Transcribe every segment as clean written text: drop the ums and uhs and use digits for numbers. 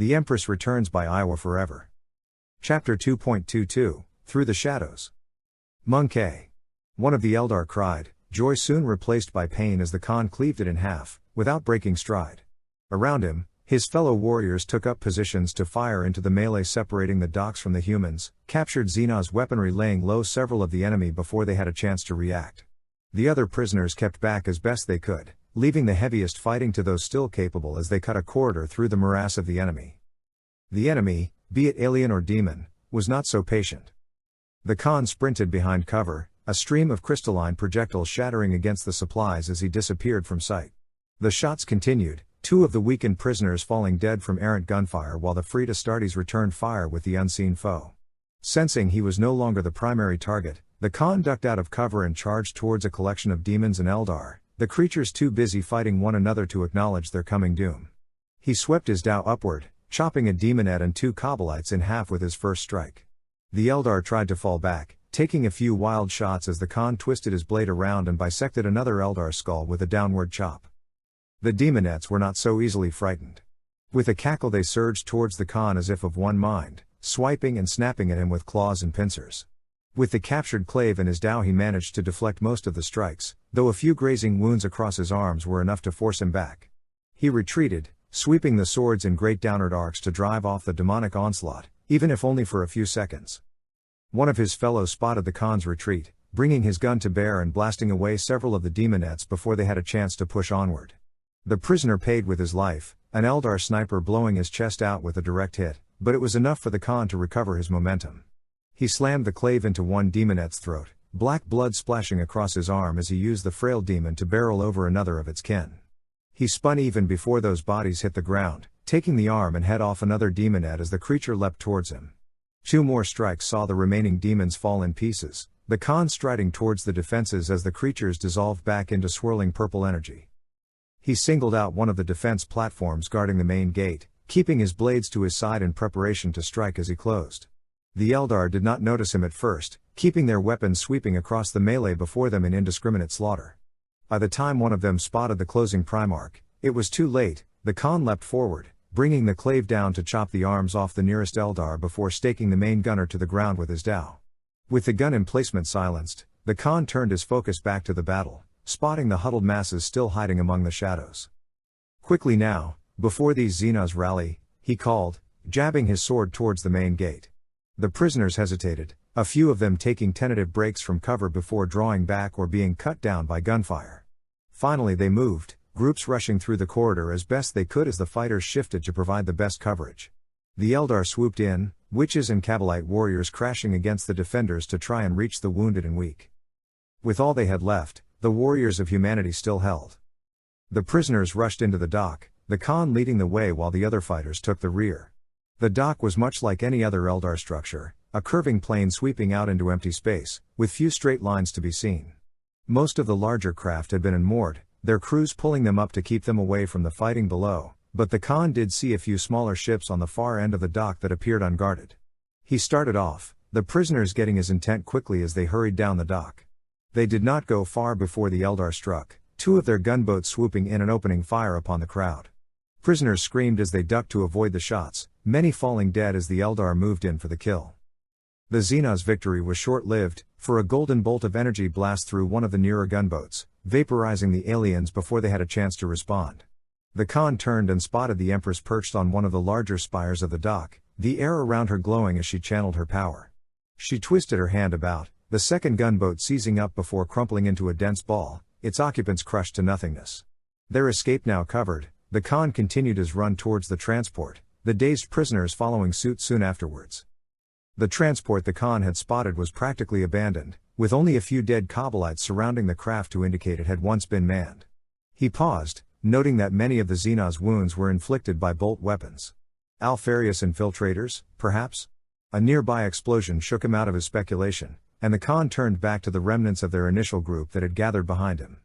The Empress returns by Iowa forever. Chapter 2.22, Through the Shadows. Monkey. One of the Eldar cried, joy soon replaced by pain as the Khan cleaved it in half, without breaking stride. Around him, his fellow warriors took up positions to fire into the melee separating the docks from the humans, captured Xenaz's weaponry laying low several of the enemy before they had a chance to react. The other prisoners kept back as best they could, leaving the heaviest fighting to those still capable as they cut a corridor through the morass of the enemy. The enemy, be it alien or demon, was not so patient. The Khan sprinted behind cover, a stream of crystalline projectiles shattering against the supplies as he disappeared from sight. The shots continued, two of the weakened prisoners falling dead from errant gunfire while the freed Astartes returned fire with the unseen foe. Sensing he was no longer the primary target, the Khan ducked out of cover and charged towards a collection of demons and Eldar, the creatures too busy fighting one another to acknowledge their coming doom. He swept his dhow upward, chopping a demonette and two Kabalites in half with his first strike. The Eldar tried to fall back, taking a few wild shots as the Khan twisted his blade around and bisected another Eldar's skull with a downward chop. The demonettes were not so easily frightened. With a cackle they surged towards the Khan as if of one mind, swiping and snapping at him with claws and pincers. With the captured clave in his dhow he managed to deflect most of the strikes, though a few grazing wounds across his arms were enough to force him back. He retreated, sweeping the swords in great downward arcs to drive off the demonic onslaught, even if only for a few seconds. One of his fellows spotted the Khan's retreat, bringing his gun to bear and blasting away several of the demonettes before they had a chance to push onward. The prisoner paid with his life, an Eldar sniper blowing his chest out with a direct hit, but it was enough for the Khan to recover his momentum. He slammed the clave into one demonette's throat, black blood splashing across his arm as he used the frail demon to barrel over another of its kin. He spun even before those bodies hit the ground, taking the arm and head off another demonette as the creature leapt towards him. Two more strikes saw the remaining demons fall in pieces, the Khan striding towards the defenses as the creatures dissolved back into swirling purple energy. He singled out one of the defense platforms guarding the main gate, keeping his blades to his side in preparation to strike as he closed. The Eldar did not notice him at first, keeping their weapons sweeping across the melee before them in indiscriminate slaughter. By the time one of them spotted the closing Primarch, it was too late. The Khan leapt forward, bringing the clave down to chop the arms off the nearest Eldar before staking the main gunner to the ground with his dhow. With the gun emplacement silenced, the Khan turned his focus back to the battle, spotting the huddled masses still hiding among the shadows. Quickly now, before these Xenazs rally, he called, jabbing his sword towards the main gate. The prisoners hesitated, a few of them taking tentative breaks from cover before drawing back or being cut down by gunfire. Finally they moved, groups rushing through the corridor as best they could as the fighters shifted to provide the best coverage. The Eldar swooped in, witches and Kabalite warriors crashing against the defenders to try and reach the wounded and weak. With all they had left, the warriors of humanity still held. The prisoners rushed into the dock, the Khan leading the way while the other fighters took the rear. The dock was much like any other Eldar structure, a curving plane sweeping out into empty space, with few straight lines to be seen. Most of the larger craft had been unmoored, their crews pulling them up to keep them away from the fighting below, but the Khan did see a few smaller ships on the far end of the dock that appeared unguarded. He started off, the prisoners getting his intent quickly as they hurried down the dock. They did not go far before the Eldar struck, two of their gunboats swooping in and opening fire upon the crowd. Prisoners screamed as they ducked to avoid the shots, many falling dead as the Eldar moved in for the kill. The Xenaz's victory was short-lived, for a golden bolt of energy blast through one of the nearer gunboats, vaporizing the aliens before they had a chance to respond. The Khan turned and spotted the Empress perched on one of the larger spires of the dock, the air around her glowing as she channeled her power. She twisted her hand about, the second gunboat seizing up before crumpling into a dense ball, its occupants crushed to nothingness. Their escape now covered, the Khan continued his run towards the transport, the dazed prisoners following suit soon afterwards. The transport the Khan had spotted was practically abandoned, with only a few dead Kabalites surrounding the craft to indicate it had once been manned. He paused, noting that many of the Xenaz's wounds were inflicted by bolt weapons. Alfarius infiltrators, perhaps? A nearby explosion shook him out of his speculation, and the Khan turned back to the remnants of their initial group that had gathered behind him.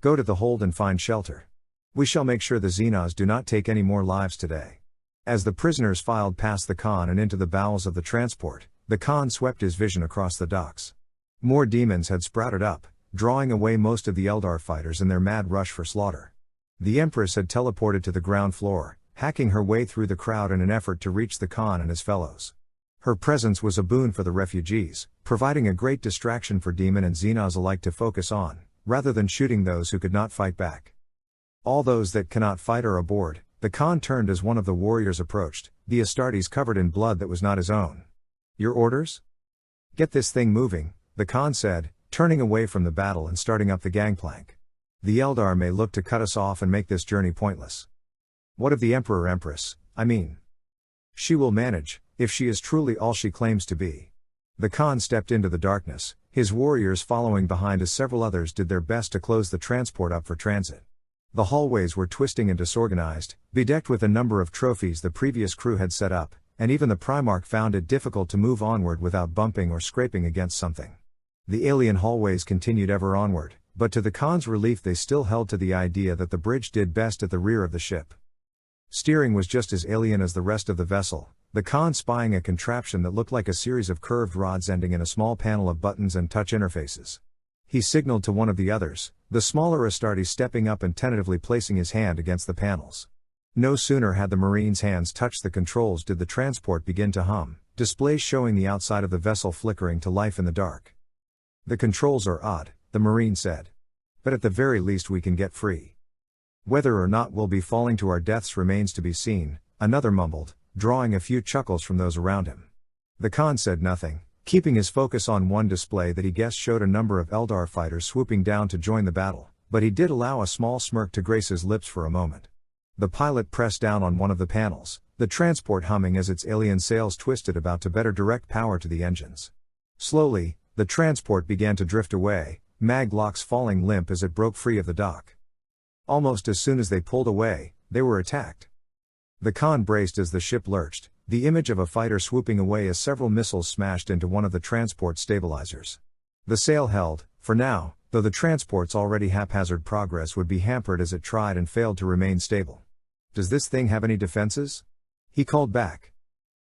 Go to the hold and find shelter. We shall make sure the Xenazs do not take any more lives today. As the prisoners filed past the Khan and into the bowels of the transport, the Khan swept his vision across the docks. More demons had sprouted up, drawing away most of the Eldar fighters in their mad rush for slaughter. The Empress had teleported to the ground floor, hacking her way through the crowd in an effort to reach the Khan and his fellows. Her presence was a boon for the refugees, providing a great distraction for Demon and Xenos alike to focus on, rather than shooting those who could not fight back. All those that cannot fight are aboard, the Khan turned as one of the warriors approached, the Astartes covered in blood that was not his own. Your orders? Get this thing moving, the Khan said, turning away from the battle and starting up the gangplank. The Eldar may look to cut us off and make this journey pointless. What of the Empress, I mean? She will manage, if she is truly all she claims to be. The Khan stepped into the darkness, his warriors following behind as several others did their best to close the transport up for transit. The hallways were twisting and disorganized, bedecked with a number of trophies the previous crew had set up, and even the Primarch found it difficult to move onward without bumping or scraping against something. The alien hallways continued ever onward, but to the Khan's relief they still held to the idea that the bridge did best at the rear of the ship. Steering was just as alien as the rest of the vessel, the Khan spying a contraption that looked like a series of curved rods ending in a small panel of buttons and touch interfaces. He signaled to one of the others, the smaller Astartes stepping up and tentatively placing his hand against the panels. No sooner had the Marine's hands touched the controls did the transport begin to hum, displays showing the outside of the vessel flickering to life in the dark. The controls are odd, the Marine said. But at the very least we can get free. Whether or not we'll be falling to our deaths remains to be seen, another mumbled, drawing a few chuckles from those around him. The Khan said nothing, keeping his focus on one display that he guessed showed a number of Eldar fighters swooping down to join the battle, but he did allow a small smirk to grace his lips for a moment. The pilot pressed down on one of the panels, the transport humming as its alien sails twisted about to better direct power to the engines. Slowly, the transport began to drift away, mag locks falling limp as it broke free of the dock. Almost as soon as they pulled away, they were attacked. The Khan braced as the ship lurched, the image of a fighter swooping away as several missiles smashed into one of the transport stabilizers. The sail held, for now, though the transport's already haphazard progress would be hampered as it tried and failed to remain stable. Does this thing have any defenses? He called back.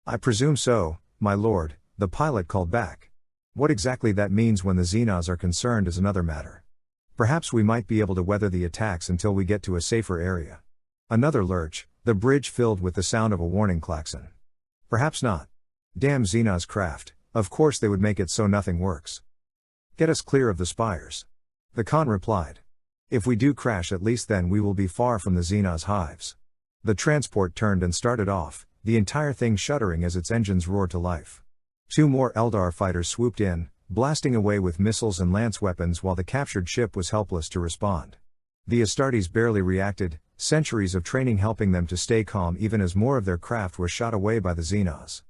I presume so, my lord, the pilot called back. What exactly that means when the Xenos are concerned is another matter. Perhaps we might be able to weather the attacks until we get to a safer area. Another lurch, the bridge filled with the sound of a warning klaxon. Perhaps not. Damn Xenos craft, of course they would make it so nothing works. Get us clear of the spires. The Khan replied. If we do crash at least then we will be far from the Xenos hives. The transport turned and started off, the entire thing shuddering as its engines roared to life. Two more Eldar fighters swooped in, blasting away with missiles and lance weapons while the captured ship was helpless to respond. The Astartes barely reacted, centuries of training helping them to stay calm even as more of their craft was shot away by the Xenos.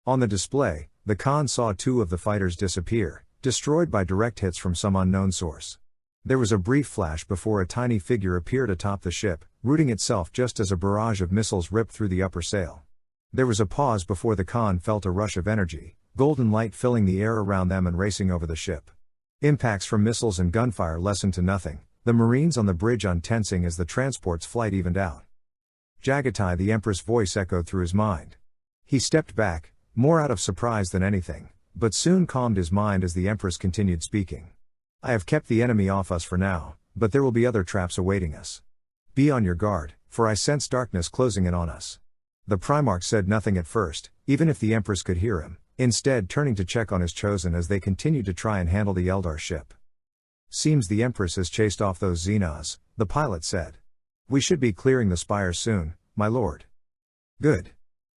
On the display, the Khan saw two of the fighters disappear, destroyed by direct hits from some unknown source. There was a brief flash before a tiny figure appeared atop the ship, rooting itself just as a barrage of missiles ripped through the upper sail. There was a pause before the Khan felt a rush of energy, golden light filling the air around them and racing over the ship. Impacts from missiles and gunfire lessened to nothing, the Marines on the bridge untensing as the transport's flight evened out. Jagatai, the Empress voice echoed through his mind. He stepped back, more out of surprise than anything, but soon calmed his mind as the Empress continued speaking. I have kept the enemy off us for now, but there will be other traps awaiting us. Be on your guard, for I sense darkness closing in on us. The Primarch said nothing at first, even if the Empress could hear him, instead turning to check on his chosen as they continued to try and handle the Eldar ship. Seems the Empress has chased off those Xenos, the pilot said. We should be clearing the spire soon, my lord. Good.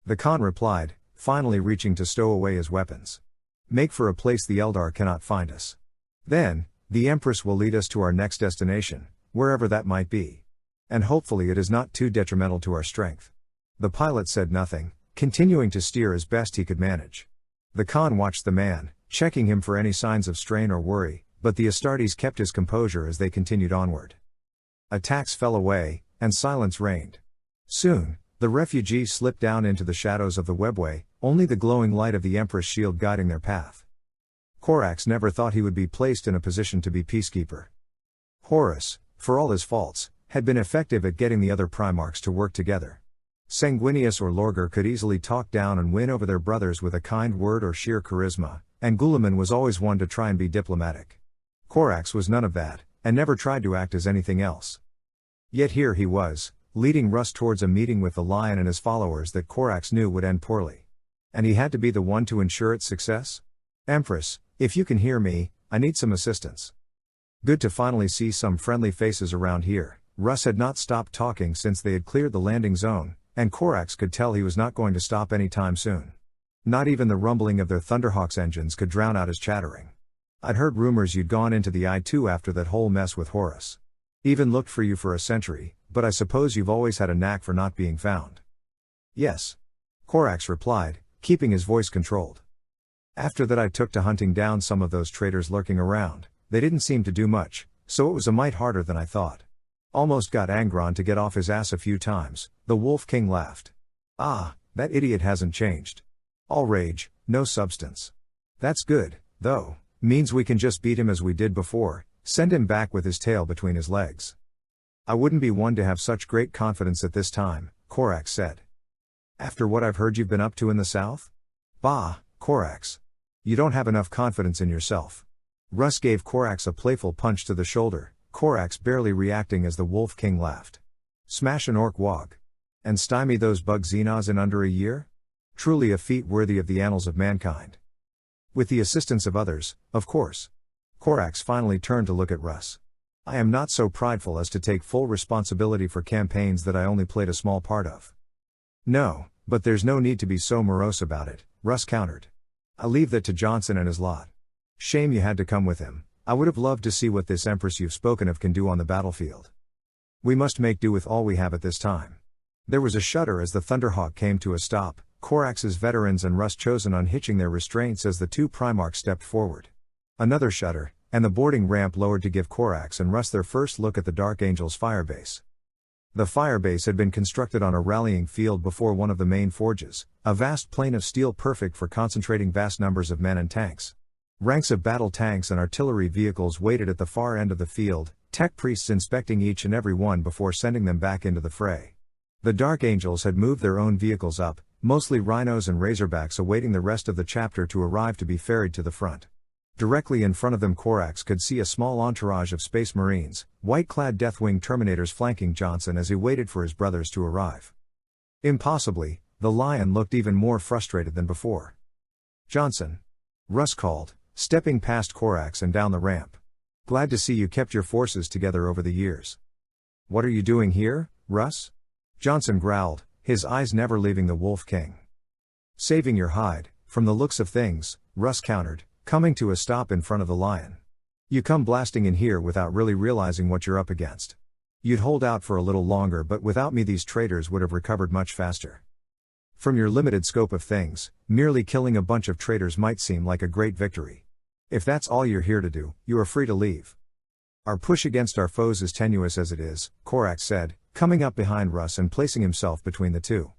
The Khan replied, finally reaching to stow away his weapons. Make for a place the Eldar cannot find us. Then, the Empress will lead us to our next destination, wherever that might be. And hopefully it is not too detrimental to our strength. The pilot said nothing, continuing to steer as best he could manage. The Khan watched the man, checking him for any signs of strain or worry, but the Astartes kept his composure as they continued onward. Attacks fell away, and silence reigned. Soon, the refugees slipped down into the shadows of the webway, only the glowing light of the Empress shield guiding their path. Corax never thought he would be placed in a position to be peacekeeper. Horus, for all his faults, had been effective at getting the other Primarchs to work together. Sanguinius or Lorgar could easily talk down and win over their brothers with a kind word or sheer charisma, and Guilliman was always one to try and be diplomatic. Corax was none of that, and never tried to act as anything else. Yet here he was, leading Russ towards a meeting with the lion and his followers that Korax knew would end poorly. And he had to be the one to ensure its success? Empress, if you can hear me, I need some assistance. Good to finally see some friendly faces around here. Russ had not stopped talking since they had cleared the landing zone, and Korax could tell he was not going to stop anytime soon. Not even the rumbling of their Thunderhawk's engines could drown out his chattering. I'd heard rumors you'd gone into the I-2 after that whole mess with Horus. Even looked for you for a century, but I suppose you've always had a knack for not being found. Yes. Korax replied, keeping his voice controlled. After that I took to hunting down some of those traitors lurking around. They didn't seem to do much, so it was a mite harder than I thought. Almost got Angron to get off his ass a few times. The Wolf King laughed. Ah, that idiot hasn't changed. All rage, no substance. That's good, though. Means we can just beat him as we did before, send him back with his tail between his legs. I wouldn't be one to have such great confidence at this time, Korax said. After what I've heard you've been up to in the south? Bah, Korax. You don't have enough confidence in yourself. Russ gave Korax a playful punch to the shoulder, Korax barely reacting as the Wolf King laughed. Smash an orc wog. And stymie those bug Xenos in under a year? Truly a feat worthy of the annals of mankind. With the assistance of others, of course. Korax finally turned to look at Russ. I am not so prideful as to take full responsibility for campaigns that I only played a small part of. No, but there's no need to be so morose about it, Russ countered. I leave that to Johnson and his lot. Shame you had to come with him. I would have loved to see what this Empress you've spoken of can do on the battlefield. We must make do with all we have at this time. There was a shudder as the Thunderhawk came to a stop, Korax's veterans and Russ chosen unhitching their restraints as the two Primarchs stepped forward. Another shudder, and the boarding ramp lowered to give Korax and Russ their first look at the Dark Angel's firebase. The firebase had been constructed on a rallying field before one of the main forges, a vast plain of steel perfect for concentrating vast numbers of men and tanks. Ranks of battle tanks and artillery vehicles waited at the far end of the field, tech priests inspecting each and every one before sending them back into the fray. The Dark Angels had moved their own vehicles up, mostly rhinos and razorbacks awaiting the rest of the chapter to arrive to be ferried to the front. Directly in front of them Korax could see a small entourage of Space Marines, white-clad Deathwing Terminators flanking Johnson as he waited for his brothers to arrive. Impossibly, the Lion looked even more frustrated than before. Johnson. Russ called, stepping past Korax and down the ramp. Glad to see you kept your forces together over the years. What are you doing here, Russ? Johnson growled, his eyes never leaving the Wolf King. Saving your hide, from the looks of things, Russ countered, coming to a stop in front of the Lion. You come blasting in here without really realizing what you're up against. You'd hold out for a little longer, but without me these traitors would have recovered much faster. From your limited scope of things, merely killing a bunch of traitors might seem like a great victory. If that's all you're here to do, you are free to leave. Our push against our foes is tenuous as it is, Korax said, coming up behind Russ and placing himself between the two.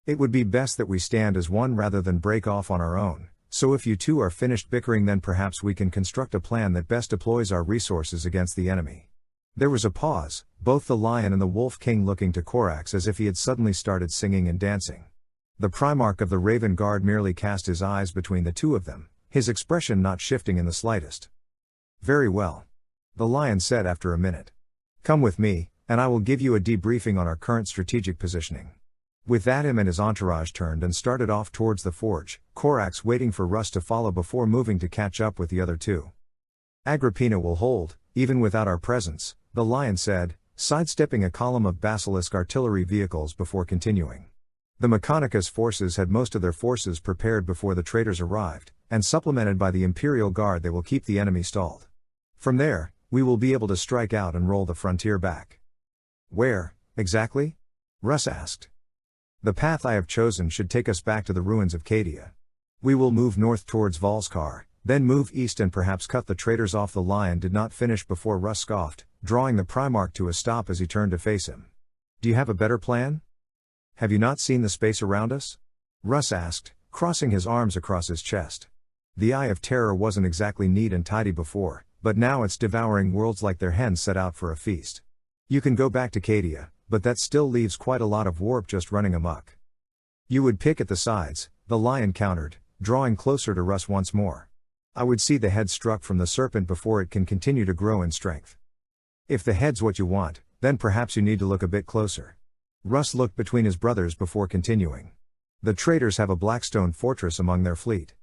It would be best that we stand as one rather than break off on our own, so if you two are finished bickering then perhaps we can construct a plan that best deploys our resources against the enemy. There was a pause, both the Lion and the Wolf King looking to Korax as if he had suddenly started singing and dancing. The Primarch of the Raven Guard merely cast his eyes between the two of them, his expression not shifting in the slightest. Very well. The Lion said after a minute. Come with me, and I will give you a debriefing on our current strategic positioning. With that him and his entourage turned and started off towards the forge, Korax waiting for Russ to follow before moving to catch up with the other two. Agrippina will hold, even without our presence, the Lion said, sidestepping a column of Basilisk artillery vehicles before continuing. The Mechanicus forces had most of their forces prepared before the traitors arrived, and supplemented by the Imperial Guard they will keep the enemy stalled. From there, we will be able to strike out and roll the frontier back. Where, exactly? Russ asked. The path I have chosen should take us back to the ruins of Cadia. We will move north towards Volskar, then move east and perhaps cut the traitors off. The Lion did not finish before Russ scoffed, drawing the Primarch to a stop as he turned to face him. Do you have a better plan? Have you not seen the space around us? Russ asked, crossing his arms across his chest. The Eye of Terror wasn't exactly neat and tidy before, but now it's devouring worlds like their hens set out for a feast. You can go back to Cadia, but that still leaves quite a lot of warp just running amok. You would pick at the sides, the Lion countered, drawing closer to Russ once more. I would see the head struck from the serpent before it can continue to grow in strength. If the head's what you want, then perhaps you need to look a bit closer. Russ looked between his brothers before continuing. The traitors have a blackstone fortress among their fleet.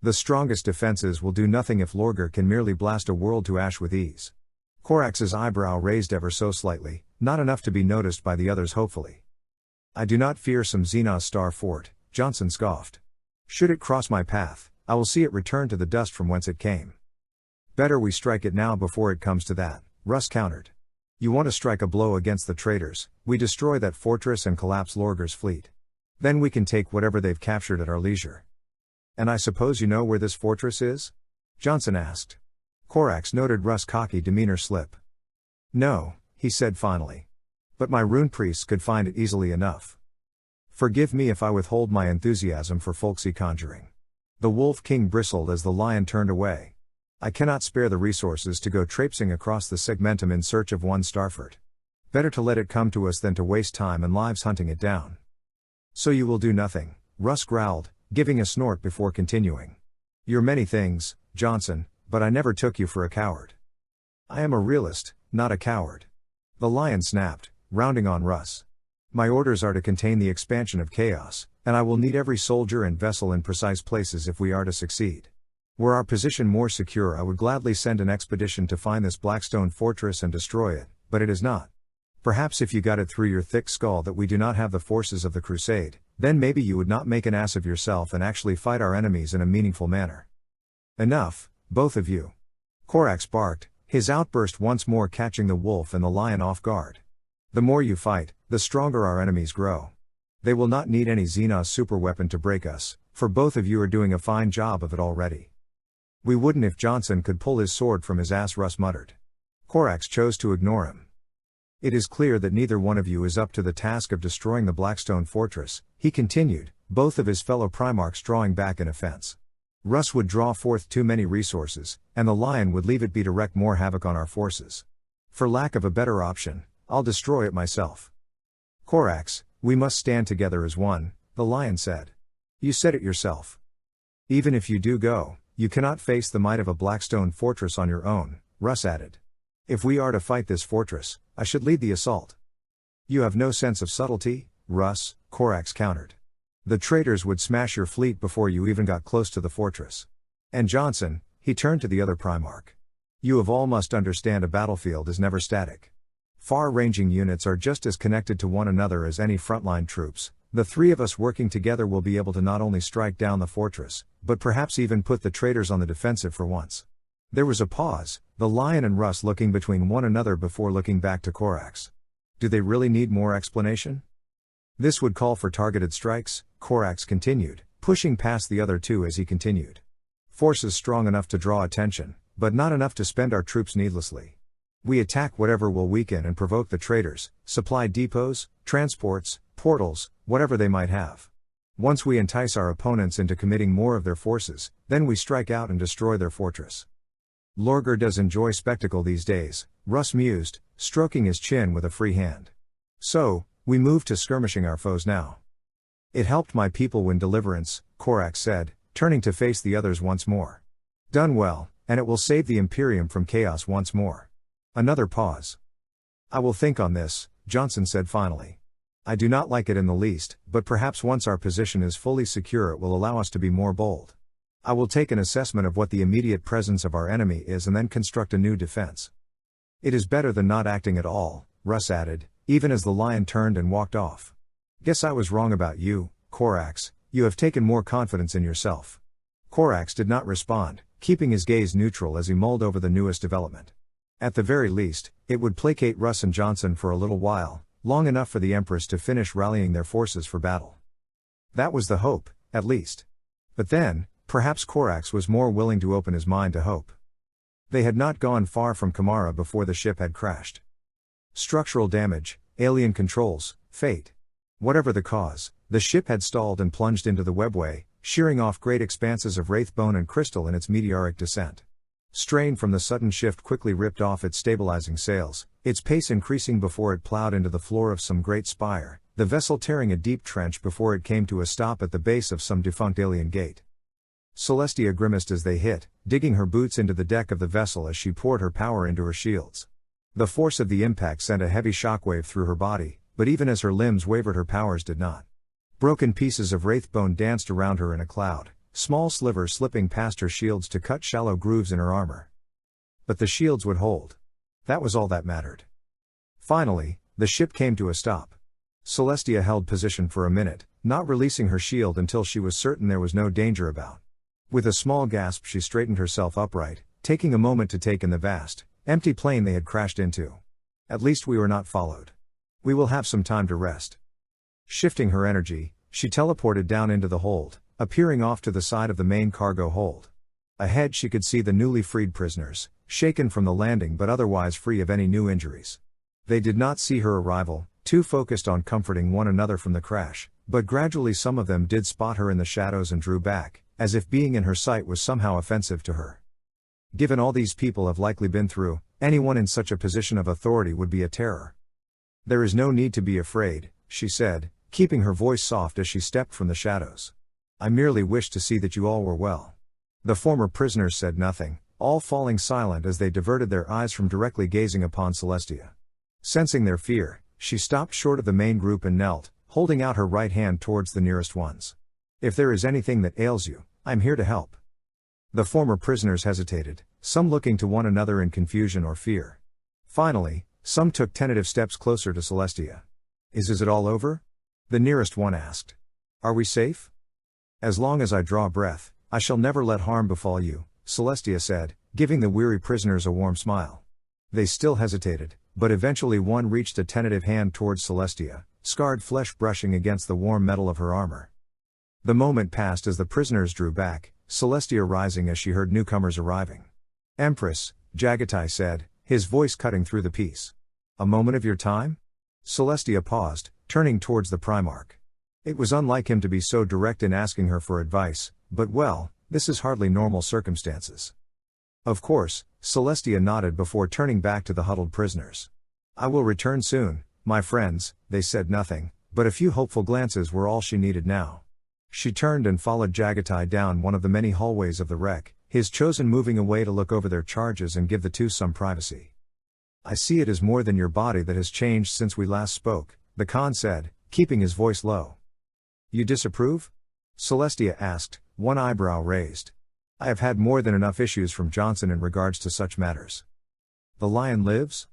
The strongest defenses will do nothing if Lorgar can merely blast a world to ash with ease. Corax's eyebrow raised ever so slightly, not enough to be noticed by the others hopefully. I do not fear some Xenos star fort, Johnson scoffed. Should it cross my path, I will see it return to the dust from whence it came. Better we strike it now before it comes to that, Russ countered. You want to strike a blow against the traitors, we destroy that fortress and collapse Lorgar's fleet. Then we can take whatever they've captured at our leisure. And I suppose you know where this fortress is? Johnson asked. Corax noted Russ' cocky demeanor slip. No, he said finally. But my rune priests could find it easily enough. Forgive me if I withhold my enthusiasm for folksy conjuring. The Wolf King bristled as the lion turned away. I cannot spare the resources to go traipsing across the segmentum in search of one starfort. Better to let it come to us than to waste time and lives hunting it down. So you will do nothing, Russ growled, giving a snort before continuing. You're many things, Johnson, but I never took you for a coward. I am a realist, not a coward. The lion snapped, rounding on Russ. My orders are to contain the expansion of chaos, and I will need every soldier and vessel in precise places if we are to succeed. Were our position more secure, I would gladly send an expedition to find this Blackstone fortress and destroy it, but it is not. Perhaps if you got it through your thick skull that we do not have the forces of the Crusade, then maybe you would not make an ass of yourself and actually fight our enemies in a meaningful manner. Enough, both of you. Corax barked, his outburst once more catching the wolf and the lion off guard. The more you fight, the stronger our enemies grow. They will not need any Xenos superweapon to break us, for both of you are doing a fine job of it already. We wouldn't if Johnson could pull his sword from his ass, Russ muttered. Corax chose to ignore him. It is clear that neither one of you is up to the task of destroying the Blackstone fortress, he continued, both of his fellow Primarchs drawing back in offense. Russ would draw forth too many resources, and the lion would leave it be to wreak more havoc on our forces. For lack of a better option, I'll destroy it myself. Corax, we must stand together as one, the lion said. You said it yourself. Even if you do go, you cannot face the might of a Blackstone fortress on your own, Russ added. If we are to fight this fortress, I should lead the assault. You have no sense of subtlety, Russ, Corax countered. The traitors would smash your fleet before you even got close to the fortress. And Johnson, he turned to the other Primarch. You of all must understand a battlefield is never static. Far-ranging units are just as connected to one another as any frontline troops. The three of us working together will be able to not only strike down the fortress, but perhaps even put the traitors on the defensive for once. There was a pause, the lion and Russ looking between one another before looking back to Corax. Do they really need more explanation? This would call for targeted strikes, Corax continued, pushing past the other two as he continued. Forces strong enough to draw attention, but not enough to spend our troops needlessly. We attack whatever will weaken and provoke the traitors, supply depots, transports, portals, whatever they might have. Once we entice our opponents into committing more of their forces, then we strike out and destroy their fortress. Lorgar does enjoy spectacle these days, Russ mused, stroking his chin with a free hand. So, we move to skirmishing our foes now. It helped my people win deliverance, Corax said, turning to face the others once more. Done well, and it will save the Imperium from chaos once more. Another pause. I will think on this, Johnson said finally. I do not like it in the least, but perhaps once our position is fully secure it will allow us to be more bold. I will take an assessment of what the immediate presence of our enemy is and then construct a new defense. It is better than not acting at all, Russ added, even as the lion turned and walked off. Guess I was wrong about you, Corax, you have taken more confidence in yourself. Corax did not respond, keeping his gaze neutral as he mulled over the newest development. At the very least, it would placate Russ and Johnson for a little while, long enough for the Empress to finish rallying their forces for battle. That was the hope, at least. But then, perhaps Corax was more willing to open his mind to hope. They had not gone far from Kamara before the ship had crashed. Structural damage, alien controls, fate. Whatever the cause, the ship had stalled and plunged into the webway, shearing off great expanses of wraith bone and crystal in its meteoric descent. Strain from the sudden shift quickly ripped off its stabilizing sails, its pace increasing before it plowed into the floor of some great spire, the vessel tearing a deep trench before it came to a stop at the base of some defunct alien gate. Celestia grimaced as they hit, digging her boots into the deck of the vessel as she poured her power into her shields. The force of the impact sent a heavy shockwave through her body, but even as her limbs wavered her powers did not. Broken pieces of wraithbone danced around her in a cloud, small slivers slipping past her shields to cut shallow grooves in her armor. But the shields would hold. That was all that mattered. Finally, the ship came to a stop. Celestia held position for a minute, not releasing her shield until she was certain there was no danger about. With a small gasp she straightened herself upright, taking a moment to take in the vast, empty plane they had crashed into. At least we were not followed. We will have some time to rest. Shifting her energy, she teleported down into the hold, appearing off to the side of the main cargo hold. Ahead she could see the newly freed prisoners, shaken from the landing but otherwise free of any new injuries. They did not see her arrival, too focused on comforting one another from the crash, but gradually some of them did spot her in the shadows and drew back, as if being in her sight was somehow offensive to her. Given all these people have likely been through, anyone in such a position of authority would be a terror. "There is no need to be afraid," she said, keeping her voice soft as she stepped from the shadows. "I merely wished to see that you all were well." The former prisoners said nothing, all falling silent as they diverted their eyes from directly gazing upon Celestia. Sensing their fear, she stopped short of the main group and knelt, holding out her right hand towards the nearest ones. "If there is anything that ails you, I am here to help." The former prisoners hesitated, some looking to one another in confusion or fear. Finally, some took tentative steps closer to Celestia. Is it all over?" the nearest one asked. "Are we safe?" "As long as I draw breath, I shall never let harm befall you," Celestia said, giving the weary prisoners a warm smile. They still hesitated, but eventually one reached a tentative hand towards Celestia, scarred flesh brushing against the warm metal of her armor. The moment passed as the prisoners drew back, Celestia rising as she heard newcomers arriving. "Empress," Jagatai said, his voice cutting through the peace. "A moment of your time?" Celestia paused, turning towards the Primarch. It was unlike him to be so direct in asking her for advice, but well, this is hardly normal circumstances. "Of course," Celestia nodded before turning back to the huddled prisoners. "I will return soon, my friends." They said nothing, but a few hopeful glances were all she needed now. She turned and followed Jagatai down one of the many hallways of the wreck, his chosen moving away to look over their charges and give the two some privacy. "I see it is more than your body that has changed since we last spoke," the Khan said, keeping his voice low. "You disapprove?" Celestia asked, one eyebrow raised. "I have had more than enough issues from Johnson in regards to such matters." "The lion lives?"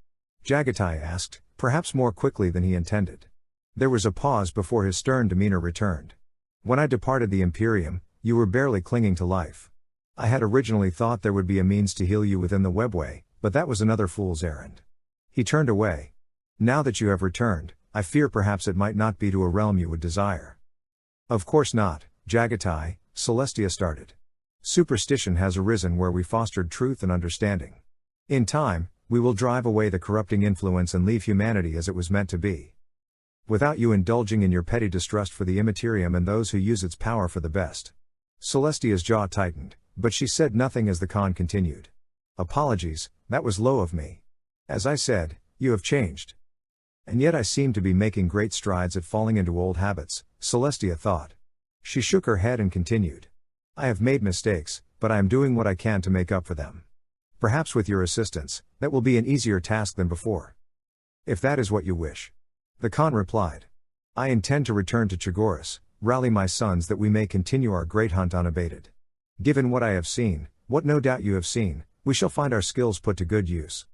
Jagatai asked, perhaps more quickly than he intended. There was a pause before his stern demeanor returned. "When I departed the Imperium, you were barely clinging to life. I had originally thought there would be a means to heal you within the webway, but that was another fool's errand." He turned away. "Now that you have returned, I fear perhaps it might not be to a realm you would desire." "Of course not, Jagatai," Celestia started. "Superstition has arisen where we fostered truth and understanding. In time, we will drive away the corrupting influence and leave humanity as it was meant to be. Without you indulging in your petty distrust for the Imperium and those who use its power for the best." Celestia's jaw tightened, but she said nothing as the Khan continued. "Apologies, that was low of me. As I said, you have changed. And yet I seem to be making great strides at falling into old habits," Celestia thought. She shook her head and continued. "I have made mistakes, but I am doing what I can to make up for them. Perhaps with your assistance, that will be an easier task than before." "If that is what you wish." The Khan replied. "I intend to return to Chagoris, rally my sons that we may continue our great hunt unabated. Given what I have seen, what no doubt you have seen, we shall find our skills put to good use.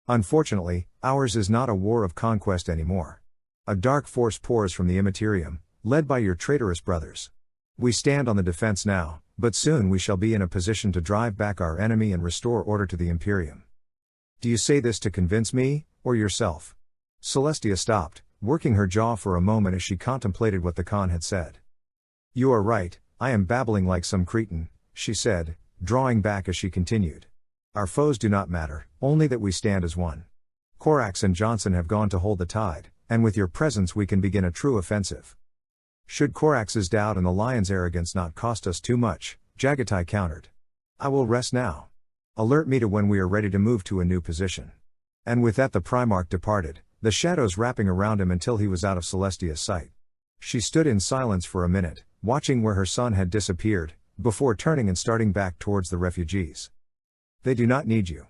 Unfortunately, ours is not a war of conquest anymore. A dark force pours from the Imperium, led by your traitorous brothers. We stand on the defense now, but soon we shall be in a position to drive back our enemy and restore order to the Imperium. Do you say this to convince me, or yourself?" Celestia stopped, working her jaw for a moment as she contemplated what the Khan had said. "You are right, I am babbling like some cretin," she said, drawing back as she continued. "Our foes do not matter, only that we stand as one. Korax and Johnson have gone to hold the tide, and with your presence we can begin a true offensive." "Should Korax's doubt and the lion's arrogance not cost us too much," Jagatai countered. "I will rest now. Alert me to when we are ready to move to a new position." And with that the Primarch departed, the shadows wrapping around him until he was out of Celestia's sight. She stood in silence for a minute, watching where her son had disappeared, before turning and starting back towards the refugees. "They do not need you."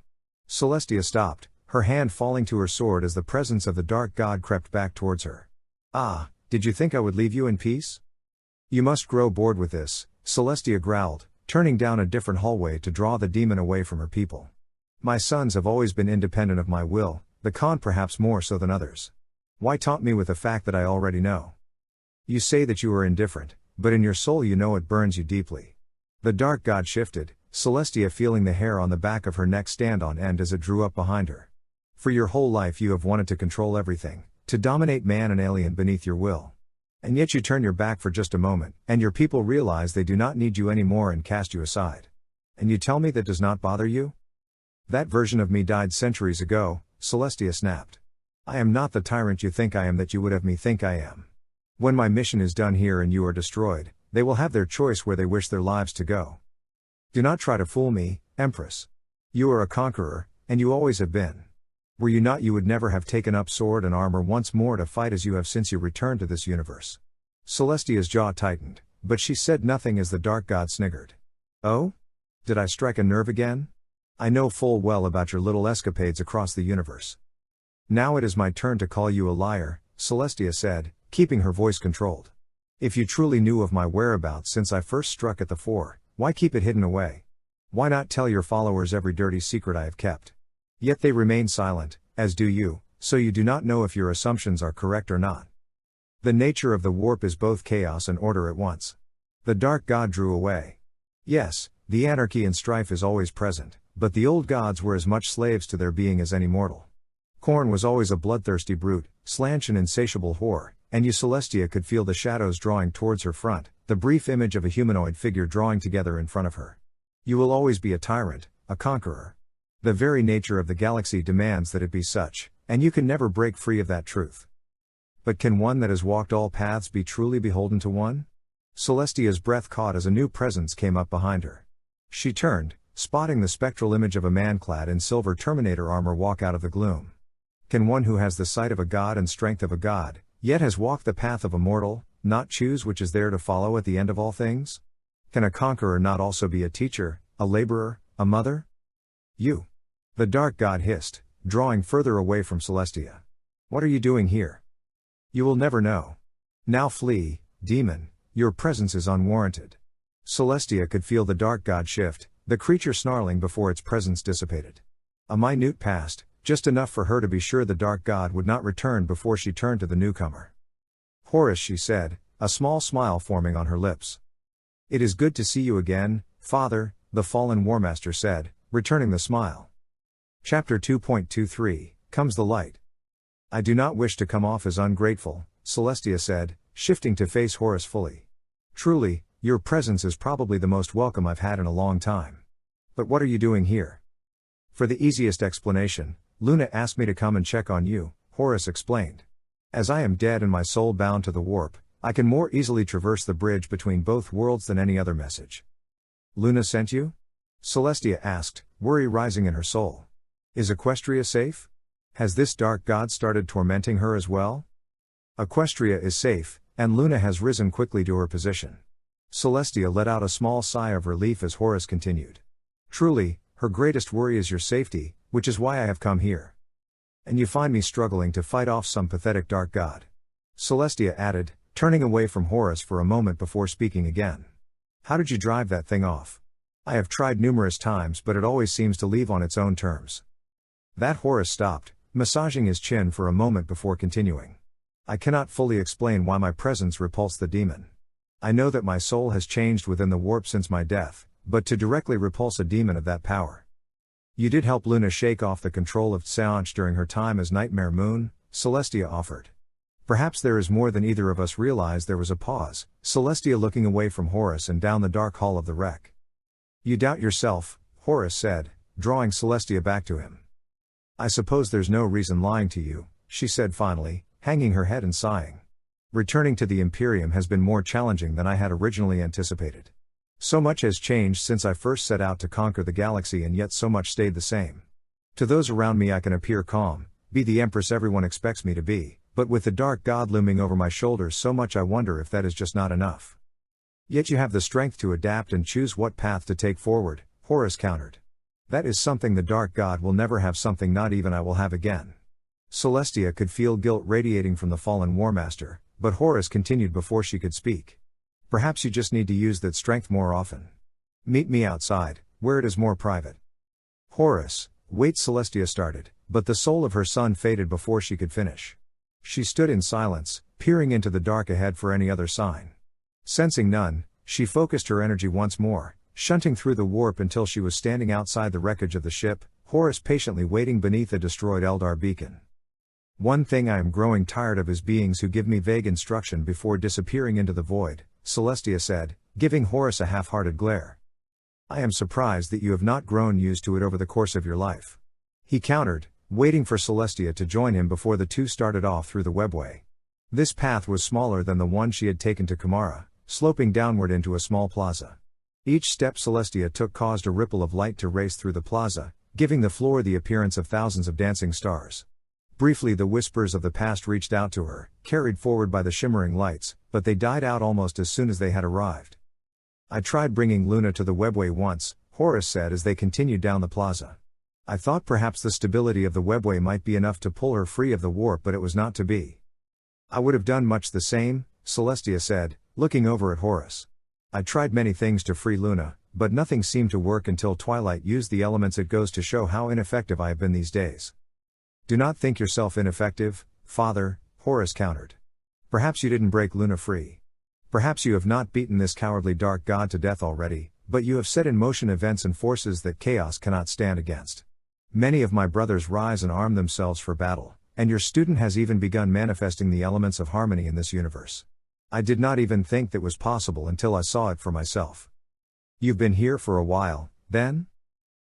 Celestia stopped, her hand falling to her sword as the presence of the dark god crept back towards her. "Ah, did you think I would leave you in peace? You must grow bored with this," Celestia growled, turning down a different hallway to draw the demon away from her people. "My sons have always been independent of my will, the Khan perhaps more so than others. Why taunt me with a fact that I already know? You say that you are indifferent, but in your soul you know it burns you deeply." The dark god shifted, Celestia feeling the hair on the back of her neck stand on end as it drew up behind her. "For your whole life you have wanted to control everything, to dominate man and alien beneath your will. And yet you turn your back for just a moment, and your people realize they do not need you anymore and cast you aside. And you tell me that does not bother you? That version of me died centuries ago," Celestia snapped. "I am not the tyrant you think I am that you would have me think I am. When my mission is done here and you are destroyed, they will have their choice where they wish their lives to go. Do not try to fool me, Empress. You are a conqueror, and you always have been. Were you not, you would never have taken up sword and armor once more to fight as you have since you returned to this universe." Celestia's jaw tightened, but she said nothing as the dark god sniggered. "Oh? Did I strike a nerve again? I know full well about your little escapades across the universe. Now it is my turn to call you a liar," Celestia said, keeping her voice controlled. "If you truly knew of my whereabouts since I first struck at the fore, why keep it hidden away? Why not tell your followers every dirty secret I have kept? Yet they remain silent, as do you, so you do not know if your assumptions are correct or not. The nature of the warp is both chaos and order at once." The dark god drew away. "Yes, the anarchy and strife is always present, but the old gods were as much slaves to their being as any mortal. Khorne was always a bloodthirsty brute, Slanch an insatiable whore, and you Celestia could feel the shadows drawing towards her front, the brief image of a humanoid figure drawing together in front of her. You will always be a tyrant, a conqueror. The very nature of the galaxy demands that it be such, and you can never break free of that truth. But can one that has walked all paths be truly beholden to one?" Celestia's breath caught as a new presence came up behind her. She turned, spotting the spectral image of a man clad in silver Terminator armor walk out of the gloom. Can one who has the sight of a god and strength of a god, yet has walked the path of a mortal, not choose which is there to follow at the end of all things? Can a conqueror not also be a teacher, a laborer, a mother? "You!" The dark god hissed, drawing further away from Celestia. "What are you doing here? You will never know. Now flee, demon, your presence is unwarranted." Celestia could feel the dark god shift, the creature snarling before its presence dissipated. A minute passed, just enough for her to be sure the dark god would not return before she turned to the newcomer. "Horus," she said, a small smile forming on her lips. "It is good to see you again, Father," the fallen Warmaster said, returning the smile. Chapter 2.23, Comes the Light. "I do not wish to come off as ungrateful," Celestia said, shifting to face Horus fully. "Truly, your presence is probably the most welcome I've had in a long time. But what are you doing here?" "For the easiest explanation, Luna asked me to come and check on you," Horus explained. "As I am dead and my soul bound to the warp, I can more easily traverse the bridge between both worlds than any other message." "Luna sent you?" Celestia asked, worry rising in her soul. "Is Equestria safe? Has this dark god started tormenting her as well?" "Equestria is safe, and Luna has risen quickly to her position." Celestia let out a small sigh of relief as Horus continued. "Truly, her greatest worry is your safety, which is why I have come here. And you find me struggling to fight off some pathetic dark god?" Celestia added, turning away from Horus for a moment before speaking again. "How did you drive that thing off? I have tried numerous times but it always seems to leave on its own terms." That Horus stopped, massaging his chin for a moment before continuing. "I cannot fully explain why my presence repulsed the demon. I know that my soul has changed within the warp since my death, but to directly repulse a demon of that power." "You did help Luna shake off the control of Tseonch during her time as Nightmare Moon," Celestia offered. "Perhaps there is more than either of us realized." There was a pause, Celestia looking away from Horus and down the dark hall of the wreck. "You doubt yourself," Horus said, drawing Celestia back to him. "I suppose there's no reason lying to you," she said finally, hanging her head and sighing. "Returning to the Imperium has been more challenging than I had originally anticipated. So much has changed since I first set out to conquer the galaxy, and yet so much stayed the same. To those around me I can appear calm, be the Empress everyone expects me to be, but with the dark god looming over my shoulders so much I wonder if that is just not enough." "Yet you have the strength to adapt and choose what path to take forward," Horus countered. That is something the Dark God will never have, something not even I will have again. Celestia could feel guilt radiating from the fallen Warmaster, but Horus continued before she could speak. Perhaps you just need to use that strength more often. Meet me outside, where it is more private. Horus, wait, Celestia started, but the soul of her son faded before she could finish. She stood in silence, peering into the dark ahead for any other sign. Sensing none, she focused her energy once more, shunting through the warp until she was standing outside the wreckage of the ship, Horus patiently waiting beneath a destroyed Eldar beacon. One thing I am growing tired of is beings who give me vague instruction before disappearing into the void, Celestia said, giving Horus a half-hearted glare. I am surprised that you have not grown used to it over the course of your life. He countered, waiting for Celestia to join him before the two started off through the webway. This path was smaller than the one she had taken to Kamara, sloping downward into a small plaza. Each step Celestia took caused a ripple of light to race through the plaza, giving the floor the appearance of thousands of dancing stars. Briefly the whispers of the past reached out to her, carried forward by the shimmering lights, but they died out almost as soon as they had arrived. I tried bringing Luna to the webway once, Horus said as they continued down the plaza. I thought perhaps the stability of the webway might be enough to pull her free of the warp, but it was not to be. I would have done much the same, Celestia said, looking over at Horus. I tried many things to free Luna, but nothing seemed to work until Twilight used the elements. It goes to show how ineffective I have been these days. Do not think yourself ineffective, Father, Horus countered. Perhaps you didn't break Luna free. Perhaps you have not beaten this cowardly Dark God to death already, but you have set in motion events and forces that chaos cannot stand against. Many of my brothers rise and arm themselves for battle, and your student has even begun manifesting the elements of harmony in this universe. I did not even think that was possible until I saw it for myself. You've been here for a while, then?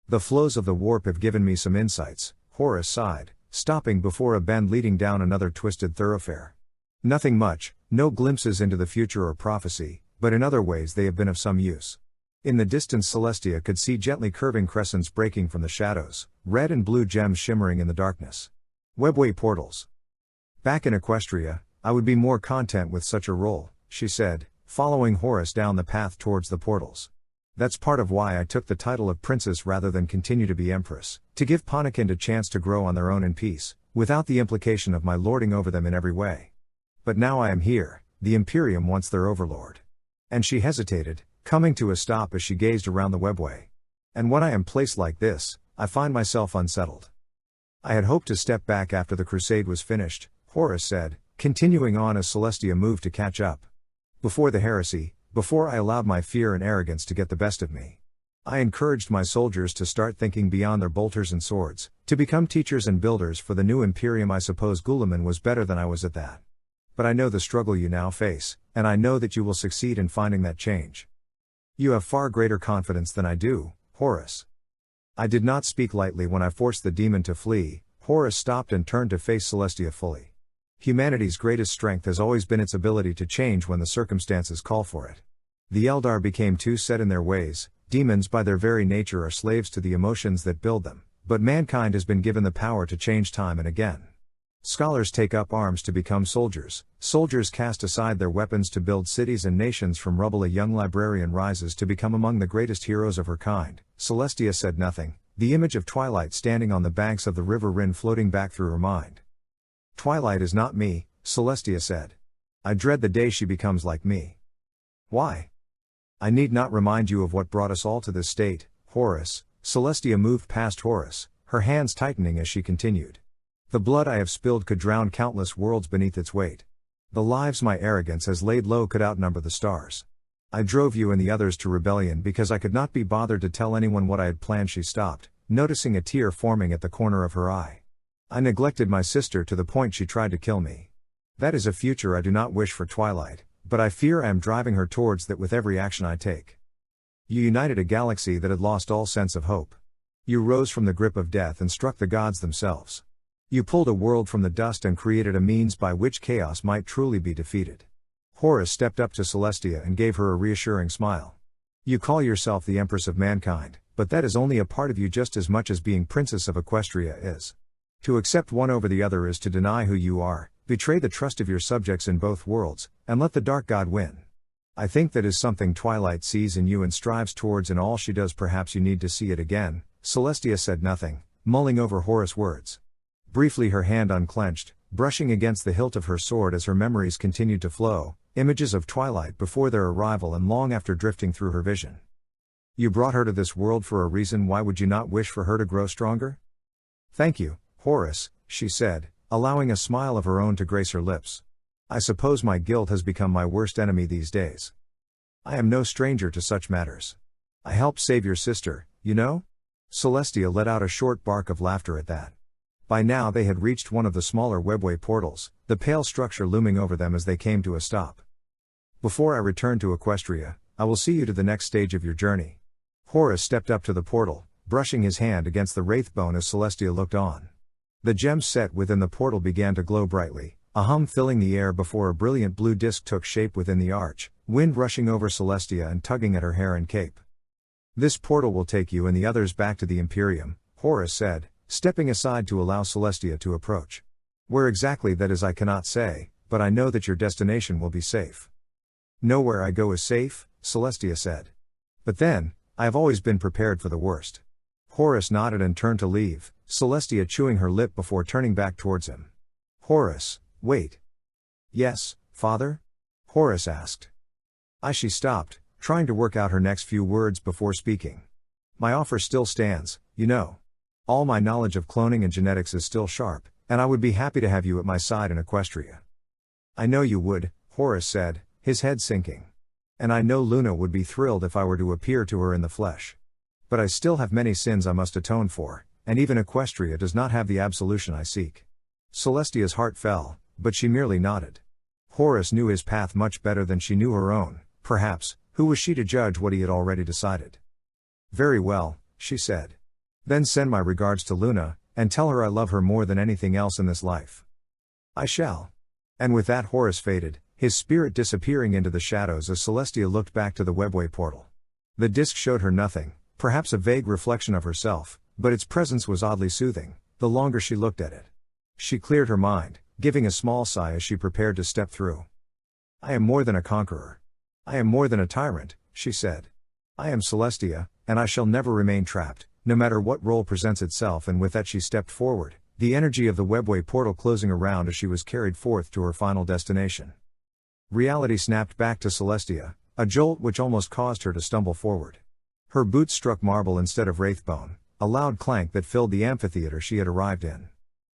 The flows of the warp have given me some insights, Horus sighed, stopping before a bend leading down another twisted thoroughfare. Nothing much, no glimpses into the future or prophecy, but in other ways they have been of some use. In the distance Celestia could see gently curving crescents breaking from the shadows, red and blue gems shimmering in the darkness. Webway portals. Back in Equestria, I would be more content with such a role, she said, following Horus down the path towards the portals. That's part of why I took the title of princess rather than continue to be empress, to give Ponykind a chance to grow on their own in peace, without the implication of my lording over them in every way. But now I am here, the Imperium wants their overlord. And she hesitated, coming to a stop as she gazed around the webway. And when I am placed like this, I find myself unsettled. I had hoped to step back after the crusade was finished, Horus said, continuing on as Celestia moved to catch up. Before the heresy, before I allowed my fear and arrogance to get the best of me. I encouraged my soldiers to start thinking beyond their bolters and swords, to become teachers and builders for the new Imperium. I suppose Guilliman was better than I was at that. But I know the struggle you now face, and I know that you will succeed in finding that change. You have far greater confidence than I do, Horus. I did not speak lightly when I forced the demon to flee. Horus stopped and turned to face Celestia fully. Humanity's greatest strength has always been its ability to change when the circumstances call for it. The Eldar became too set in their ways. Demons by their very nature are slaves to the emotions that build them, but mankind has been given the power to change time and again. Scholars take up arms to become soldiers, soldiers cast aside their weapons to build cities and nations from rubble. A young librarian rises to become among the greatest heroes of her kind. Celestia said nothing, the image of Twilight standing on the banks of the river Rin floating back through her mind. Twilight is not me, Celestia said. I dread the day she becomes like me. Why? I need not remind you of what brought us all to this state, Horus. Celestia moved past Horus, her hands tightening as she continued. The blood I have spilled could drown countless worlds beneath its weight. The lives my arrogance has laid low could outnumber the stars. I drove you and the others to rebellion because I could not be bothered to tell anyone what I had planned. She stopped, noticing a tear forming at the corner of her eye. I neglected my sister to the point she tried to kill me. That is a future I do not wish for Twilight, but I fear I am driving her towards that with every action I take. You united a galaxy that had lost all sense of hope. You rose from the grip of death and struck the gods themselves. You pulled a world from the dust and created a means by which chaos might truly be defeated. Horus stepped up to Celestia and gave her a reassuring smile. You call yourself the Empress of mankind, but that is only a part of you just as much as being Princess of Equestria is. To accept one over the other is to deny who you are, betray the trust of your subjects in both worlds, and let the Dark God win. I think that is something Twilight sees in you and strives towards in all she does. Perhaps you need to see it again, Celestia said nothing, mulling over Horus' words. Briefly her hand unclenched, brushing against the hilt of her sword as her memories continued to flow, images of Twilight before their arrival and long after drifting through her vision. You brought her to this world for a reason. Why would you not wish for her to grow stronger? Thank you, Horus, she said, allowing a smile of her own to grace her lips. I suppose my guilt has become my worst enemy these days. I am no stranger to such matters. I helped save your sister, you know? Celestia let out a short bark of laughter at that. By now they had reached one of the smaller webway portals, the pale structure looming over them as they came to a stop. Before I return to Equestria, I will see you to the next stage of your journey. Horus stepped up to the portal, brushing his hand against the wraithbone as Celestia looked on. The gems set within the portal began to glow brightly, a hum filling the air before a brilliant blue disk took shape within the arch, wind rushing over Celestia and tugging at her hair and cape. This portal will take you and the others back to the Imperium, Horus said, stepping aside to allow Celestia to approach. Where exactly that is I cannot say, but I know that your destination will be safe. Nowhere I go is safe, Celestia said. But then, I have always been prepared for the worst. Horus nodded and turned to leave, Celestia chewing her lip before turning back towards him. Horus, wait. Yes, father? Horus asked. She stopped, trying to work out her next few words before speaking. My offer still stands, you know. All my knowledge of cloning and genetics is still sharp, and I would be happy to have you at my side in Equestria. I know you would, Horus said, his head sinking. And I know Luna would be thrilled if I were to appear to her in the flesh. But I still have many sins I must atone for, and even Equestria does not have the absolution I seek. Celestia's heart fell, but she merely nodded. Horus knew his path much better than she knew her own, perhaps, who was she to judge what he had already decided? Very well, she said. Then send my regards to Luna, and tell her I love her more than anything else in this life. I shall. And with that Horus faded, his spirit disappearing into the shadows as Celestia looked back to the webway portal. The disk showed her nothing, perhaps a vague reflection of herself, but its presence was oddly soothing, the longer she looked at it. She cleared her mind, giving a small sigh as she prepared to step through. I am more than a conqueror. I am more than a tyrant, she said. I am Celestia, and I shall never remain trapped, no matter what role presents itself. And with that she stepped forward, the energy of the webway portal closing around as she was carried forth to her final destination. Reality snapped back to Celestia, a jolt which almost caused her to stumble forward. Her boots struck marble instead of wraithbone, a loud clank that filled the amphitheater she had arrived in.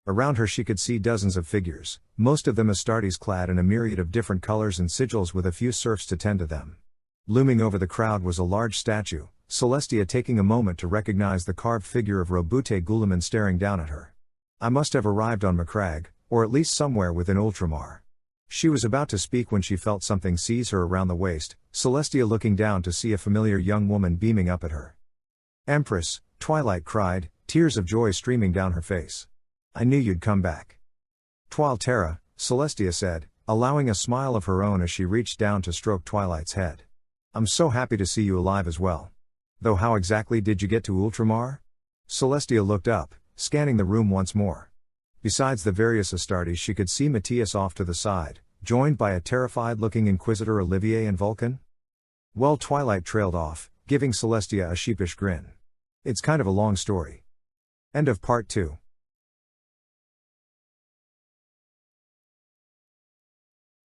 Around her she could see dozens of figures, most of them Astartes clad in a myriad of different colors and sigils with a few serfs to tend to them. Looming over the crowd was a large statue, Celestia taking a moment to recognize the carved figure of Robute Guliman staring down at her. I must have arrived on Macragge, or at least somewhere within Ultramar. She was about to speak when she felt something seize her around the waist, Celestia looking down to see a familiar young woman beaming up at her. Empress, Twilight cried, tears of joy streaming down her face. I knew you'd come back. Twilterra, Celestia said, allowing a smile of her own as she reached down to stroke Twilight's head. I'm so happy to see you alive as well. Though how exactly did you get to Ultramar? Celestia looked up, scanning the room once more. Besides the various Astartes she could see Matthias off to the side, joined by a terrified-looking Inquisitor Olivier and Vulcan. Well, Twilight trailed off, giving Celestia a sheepish grin. It's kind of a long story. End of part 2.